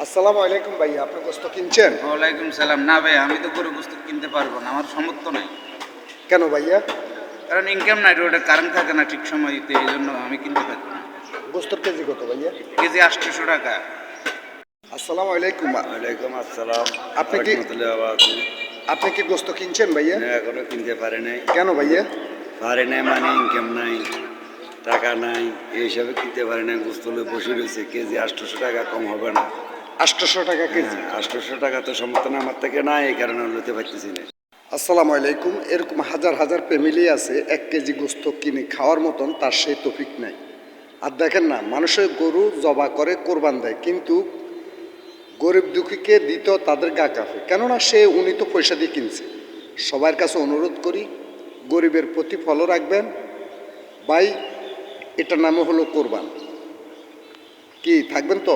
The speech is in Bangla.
আসসালামু আলাইকুম ভাইয়া, আপনি গোস্ত কিনছেন? ওয়ালাইকুম সালাম। না ভাই, আমি তো গরু গোস্ত কিনতে পারবো না, আমার সামর্থ্য নাই। কেন ভাইয়া? কারণ ইনকাম নাই, রোডে কারেন্ট থাকে না ঠিক সময় দিতে, এই জন্য আমি কিনতে পারবো না। গোস্তর কেজি কত ভাইয়া? কেজি 800 টাকা। আসসালামু আলাইকুম। ওয়ালাইকুম আসসালাম। আপনি কি আপনি কি গোস্ত কিনছেন ভাইয়া? এখনো কিনতে পারে নাই। কেন ভাইয়া? পারে নাই মানে ইনকাম নাই, টাকা নাই, এই হিসাবে কিনতে পারে নাই। গোস্তলে বসে রয়েছে, কেজি 800 টাকা, কম হবে না। 800 টাকা কেজি? 800 টাকা তো সমর্থন আমার থেকে নাই, এই কারণে লইতে পারতেছি না। আসসালামু আলাইকুম। এরকম হাজার হাজার ফ্যামিলি আছে 1 কেজি গোস্ত কিনে খাওয়ার মতন, তার সেই তৌফিক নাই। আর দেখেন না, মানুষের গরু জবা করে কোরবান দেয়, কিন্তু গরিব দুঃখীকে দিতেও তাদের গা কাঁপে, কেননা উনি তো পয়সা দিয়ে কিনছে। সবার কাছে অনুরোধ করি, গরিবের প্রতি ফলো রাখবেন ভাই। এটার নামে হলো কোরবান। কি থাকবেন তো?